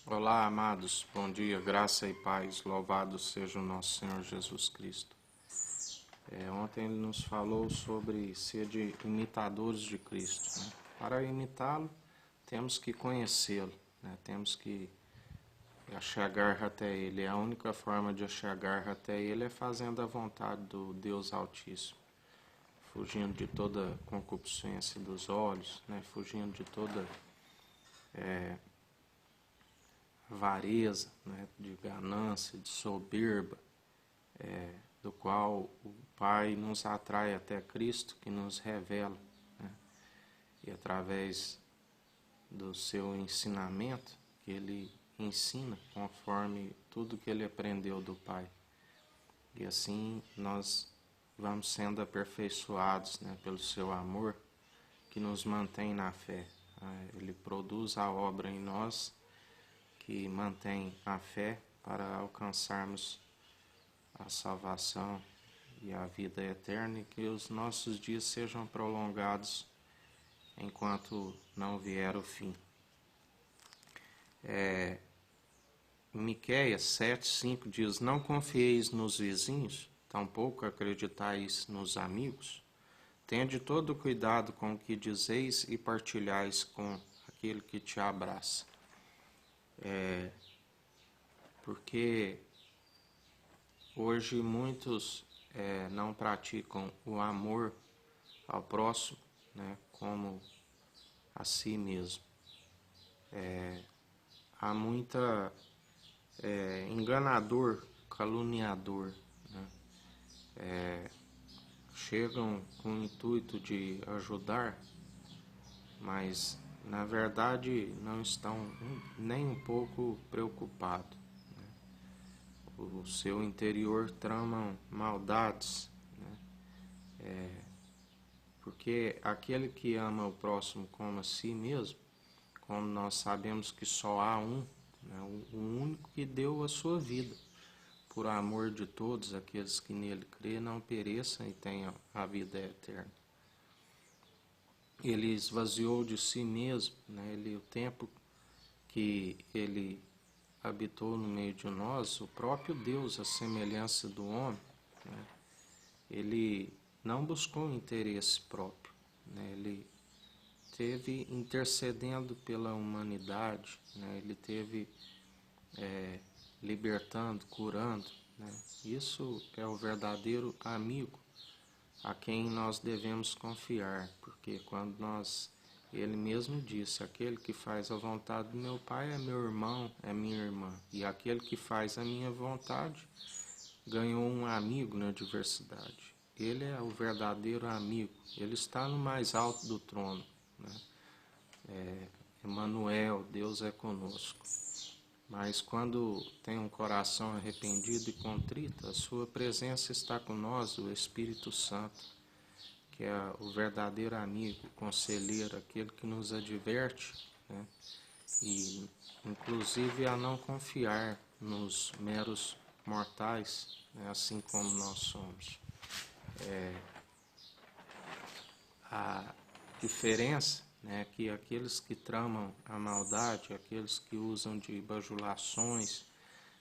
Olá, amados, bom dia, graça e paz, louvado seja o nosso Senhor Jesus Cristo. Ontem ele nos falou sobre ser de imitadores de Cristo, né? Para imitá-lo, temos que conhecê-lo, né? Temos que chegar até ele. A única forma de chegar até ele é fazendo a vontade do Deus Altíssimo, fugindo de toda concupiscência dos olhos, né? Fugindo de toda avareza, né? De ganância, de soberba, do qual o Pai nos atrai até Cristo, que nos revela, né? E através do seu ensinamento, que ele ensina conforme tudo que ele aprendeu do Pai. E assim nós vamos sendo aperfeiçoados, né, pelo seu amor, que nos mantém na fé. Ele produz a obra em nós, que mantém a fé para alcançarmos a salvação e a vida eterna, e que os nossos dias sejam prolongados enquanto não vier o fim. Miqueias 7:5 diz: Não confieis nos vizinhos, tampouco acreditais nos amigos. Tende todo cuidado com o que dizeis e partilhais com aquele que te abraça. Porque hoje muitos não praticam o amor ao próximo, né, como a si mesmo. Há muita enganador, caluniador, né? Chegam com o intuito de ajudar, mas na verdade não estão nem um pouco preocupados. O seu interior tramam maldades, né? Porque aquele que ama o próximo como a si mesmo, como nós sabemos que só há um, né, o único que deu a sua vida por amor de todos aqueles que nele crê, não pereçam e tenham a vida eterna. Ele esvaziou de si mesmo, né? O tempo que ele habitou no meio de nós, o próprio Deus, a semelhança do homem, né? Ele não buscou interesse próprio, né? Ele teve intercedendo pela humanidade, né? Ele teve libertando, curando, né? Isso é o verdadeiro amigo a quem nós devemos confiar, porque quando ele mesmo disse, aquele que faz a vontade do meu Pai é meu irmão, é minha irmã, e aquele que faz a minha vontade ganhou um amigo na diversidade. Ele é o verdadeiro amigo, ele está no mais alto do trono, né? Emmanuel, Deus é conosco. Mas quando tem um coração arrependido e contrito, a sua presença está com nós, o Espírito Santo, que é o verdadeiro amigo, o conselheiro, aquele que nos adverte, né? E inclusive a não confiar nos meros mortais, né? Assim como nós somos. A diferença, né, é que aqueles que tramam a maldade, aqueles que usam de bajulações,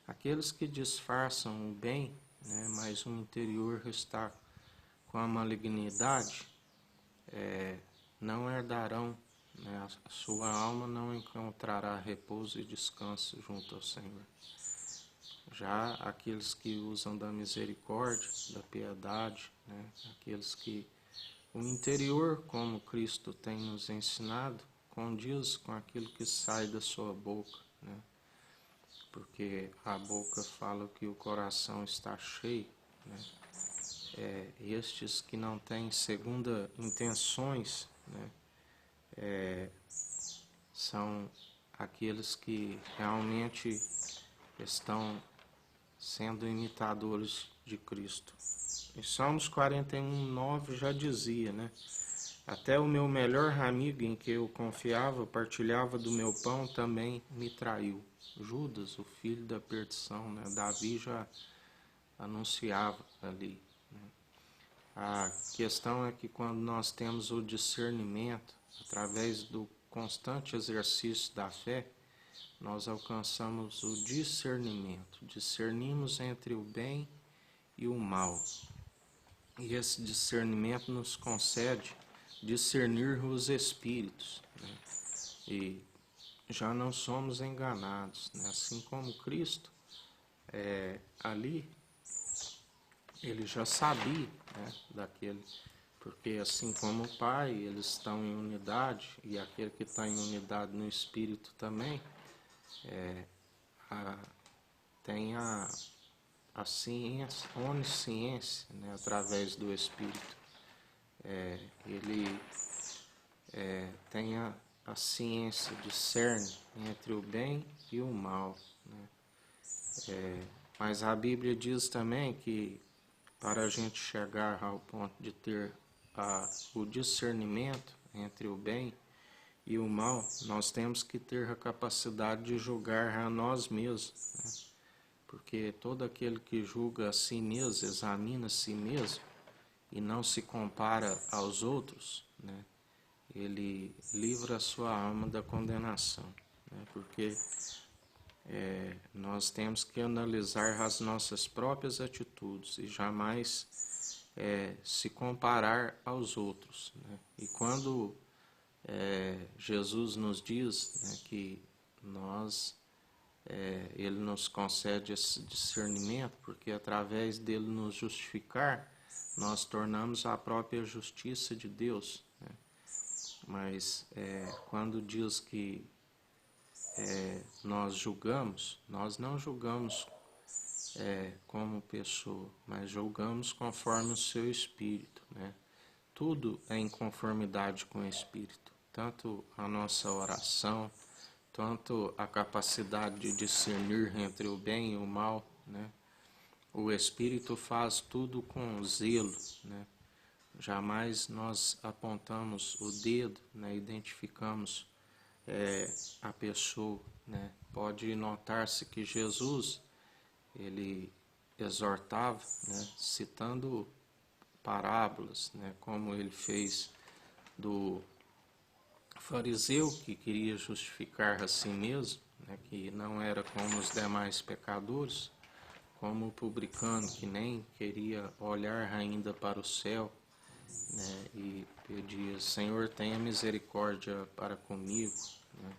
aqueles que disfarçam o bem, né, mas o interior está com a malignidade, não herdarão, né, a sua alma não encontrará repouso e descanso junto ao Senhor. Já aqueles que usam da misericórdia, da piedade, né, aqueles que o interior, como Cristo tem nos ensinado, condiz com aquilo que sai da sua boca, né? Porque a boca fala que o coração está cheio, né? Estes que não têm segunda intenções, né? São aqueles que realmente estão sendo imitadores de Cristo. Em Salmos 41:9 já dizia, né? Até o meu melhor amigo em que eu confiava, partilhava do meu pão, também me traiu. Judas, o filho da perdição, né? Davi já anunciava ali, né? A questão é que quando nós temos o discernimento, através do constante exercício da fé, nós alcançamos o discernimento. Discernimos entre o bem e o mal. E esse discernimento nos concede discernir os espíritos, né? E já não somos enganados, né? Assim como Cristo, ali, ele já sabia, né, daquele, porque assim como o Pai, eles estão em unidade, e aquele que está em unidade no Espírito também, tem a ciência, onisciência, né, através do Espírito. Ele tem a ciência, discerne entre o bem e o mal, né? Mas a Bíblia diz também que para a gente chegar ao ponto de ter o discernimento entre o bem e o mal, nós temos que ter a capacidade de julgar a nós mesmos, né? Porque todo aquele que julga a si mesmo, examina a si mesmo e não se compara aos outros, né, ele livra a sua alma da condenação, né? Porque nós temos que analisar as nossas próprias atitudes e jamais se comparar aos outros, né? E quando Jesus nos diz, né, que ele nos concede esse discernimento, porque através dele nos justificar, nós tornamos a própria justiça de Deus, né? Mas quando diz que nós julgamos, nós não julgamos como pessoa, mas julgamos conforme o seu espírito, né? Tudo é em conformidade com o espírito, tanto a nossa oração, tanto a capacidade de discernir entre o bem e o mal, né? O espírito faz tudo com zelo, né? Jamais nós apontamos o dedo, né? Identificamos a pessoa, né? Pode notar-se que Jesus, ele exortava, né, citando parábolas, né, como ele fez do fariseu que queria justificar a si mesmo, né, que não era como os demais pecadores, como o publicano que nem queria olhar ainda para o céu, né, e pedia: Senhor, tenha misericórdia para comigo, né?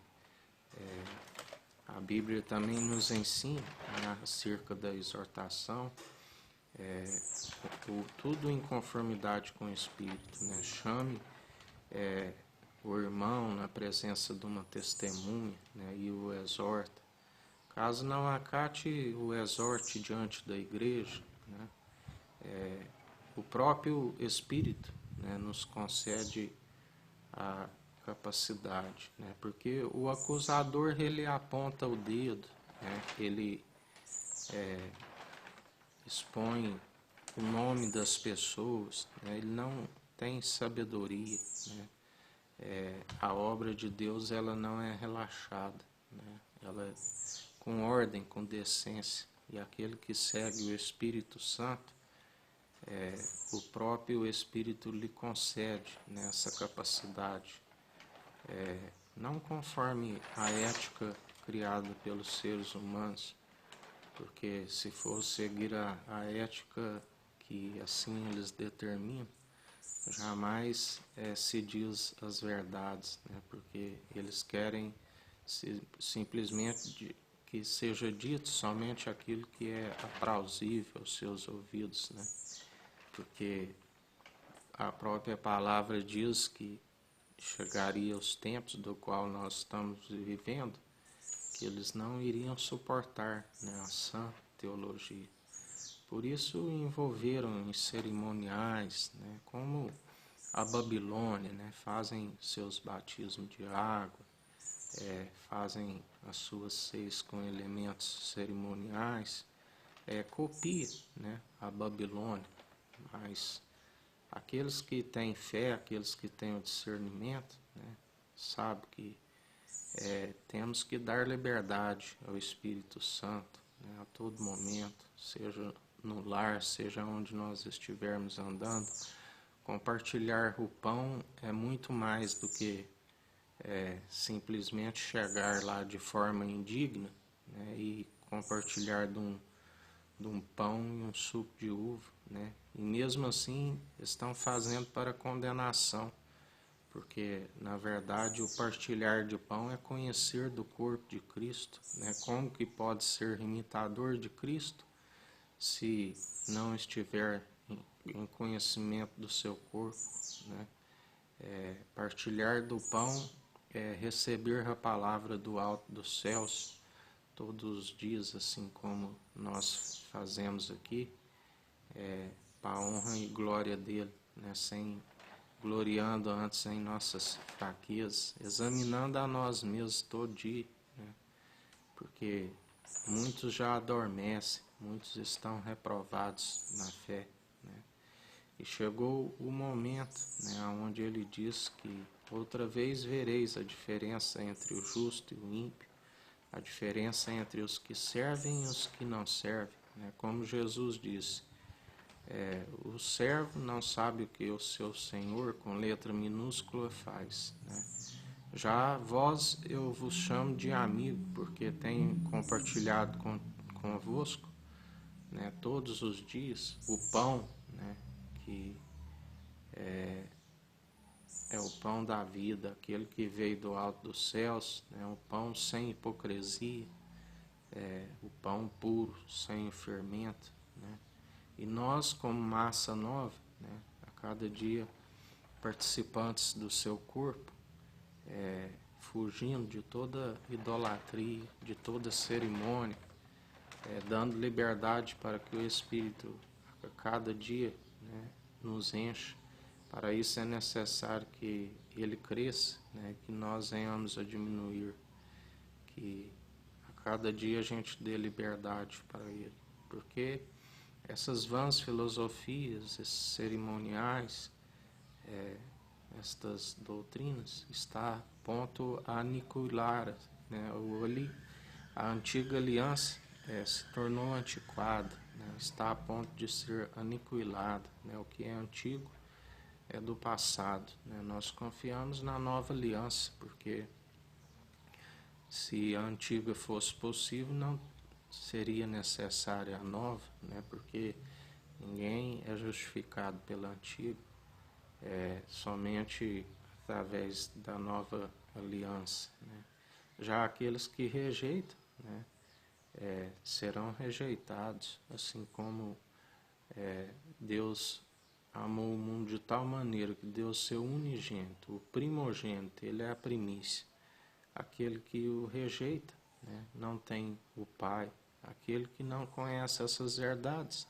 A Bíblia também nos ensina, né, acerca da exortação, tudo em conformidade com o Espírito, né? Chame o irmão na presença de uma testemunha, né, e o exorta. Caso não acate, o exorte diante da igreja, né? O próprio Espírito, né, nos concede a capacidade, né? Porque o acusador, ele aponta o dedo, né? Ele expõe o nome das pessoas, né? Ele não tem sabedoria, né? A obra de Deus, ela não é relaxada, né? Ela é com ordem, com decência, e aquele que segue o Espírito Santo, o próprio Espírito lhe concede nessa capacidade, não conforme a ética criada pelos seres humanos, porque se for seguir a ética que assim eles determinam, jamais se diz as verdades, né? Porque eles querem simplesmente que seja dito somente aquilo que é aprausível aos seus ouvidos, né? Porque a própria palavra diz que chegaria os tempos do qual nós estamos vivendo, que eles não iriam suportar, né, a sã teologia. Por isso envolveram em cerimoniais, né, como a Babilônia, né, fazem seus batismos de água, fazem as suas ceias com elementos cerimoniais, copia, né, a Babilônia, mas aqueles que têm fé, aqueles que têm o discernimento, né, sabem que temos que dar liberdade ao Espírito Santo, né, a todo momento, seja no lar, seja onde nós estivermos andando. Compartilhar o pão é muito mais do que simplesmente chegar lá de forma indigna, né, e compartilhar de um pão e um suco de uva, né? E mesmo assim estão fazendo para condenação, porque na verdade o partilhar de pão é conhecer do corpo de Cristo, né? Como que pode ser imitador de Cristo se não estiver em conhecimento do seu corpo, né? Partilhar do pão é receber a palavra do alto dos céus todos os dias, assim como nós fazemos aqui, para a honra e glória dele, né? Sem gloriando antes em nossas fraquezas, examinando a nós mesmos todo dia, né? Porque muitos já adormecem, muitos estão reprovados na fé, né? E chegou o momento, né, onde ele diz que outra vez vereis a diferença entre o justo e o ímpio, a diferença entre os que servem e os que não servem, né? Como Jesus disse, o servo não sabe o que o seu senhor, com letra minúscula, faz, né? Já vós eu vos chamo de amigo, porque tenho compartilhado convosco, né, todos os dias o pão, né, que é o pão da vida, aquele que veio do alto dos céus, né, o pão sem hipocrisia, o pão puro, sem fermento, né? E nós, como massa nova, né, a cada dia participantes do seu corpo, fugindo de toda idolatria, de toda cerimônia, dando liberdade para que o Espírito a cada dia, né, nos encha. Para isso é necessário que ele cresça, né, que nós venhamos a diminuir, que a cada dia a gente dê liberdade para ele. Porque essas vãs filosofias, esses cerimoniais, estas doutrinas, está ponto a aniquilar, né? A antiga aliança se tornou antiquada, né? Está a ponto de ser aniquilada, né? O que é antigo é do passado, né? Nós confiamos na nova aliança, porque se a antiga fosse possível, não seria necessária a nova, né? Porque ninguém é justificado pela antiga, somente através da nova aliança, né? Já aqueles que rejeitam, né, serão rejeitados, assim como Deus amou o mundo de tal maneira que deu seu unigênito, o primogênito, ele é a primícia. Aquele que o rejeita, né, não tem o Pai. Aquele que não conhece essas verdades,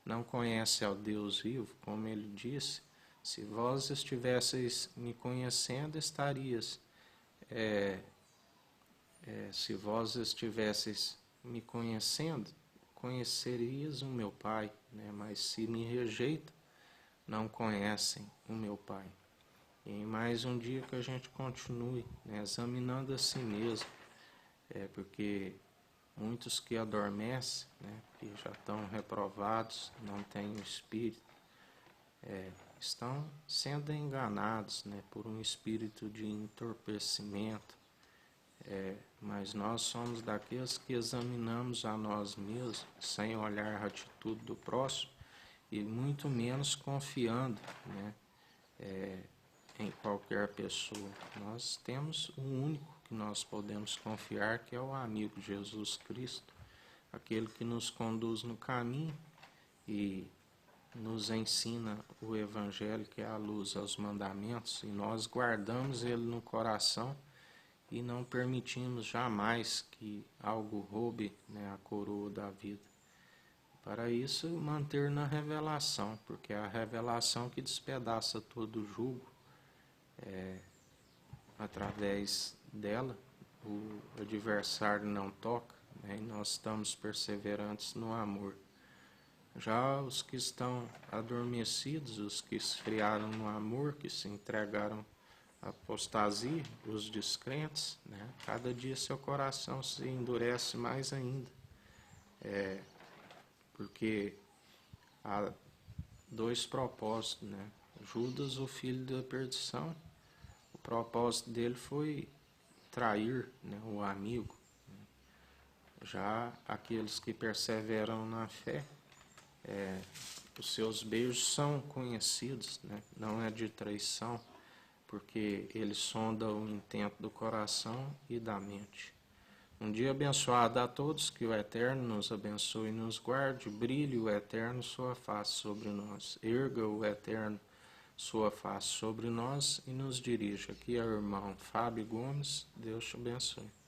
não conhece ao Deus vivo, como ele disse, se vós estivesseis me conhecendo, se vós estivesseis me conhecendo, conhecerias o meu Pai, né? Mas se me rejeitam, não conhecem o meu Pai. E em mais um dia que a gente continue, né, examinando a si mesmo, porque muitos que adormecem, né, que já estão reprovados, não têm o Espírito, estão sendo enganados, né, por um espírito de entorpecimento. Mas nós somos daqueles que examinamos a nós mesmos sem olhar a atitude do próximo e muito menos confiando, né, em qualquer pessoa. Nós temos um único que nós podemos confiar, que é o amigo Jesus Cristo, aquele que nos conduz no caminho e nos ensina o Evangelho, que é a luz aos mandamentos, e nós guardamos ele no coração e não permitimos jamais que algo roube, né, a coroa da vida. Para isso, manter na revelação, porque é a revelação que despedaça todo o jugo. Através dela, o adversário não toca, né, e nós estamos perseverantes no amor. Já os que estão adormecidos, os que esfriaram no amor, que se entregaram à apostasia, os descrentes, né, cada dia seu coração se endurece mais ainda, porque há dois propósitos, né? Judas, o filho da perdição, o propósito dele foi trair, né, o amigo. Já aqueles que perseveram na fé, os seus beijos são conhecidos, né? Não é de traição, porque ele sonda o intento do coração e da mente. Um dia abençoado a todos, que o Eterno nos abençoe e nos guarde, brilhe o Eterno sua face sobre nós, erga o Eterno sua face sobre nós e nos dirija. Aqui é o irmão Fábio Gomes, Deus te abençoe.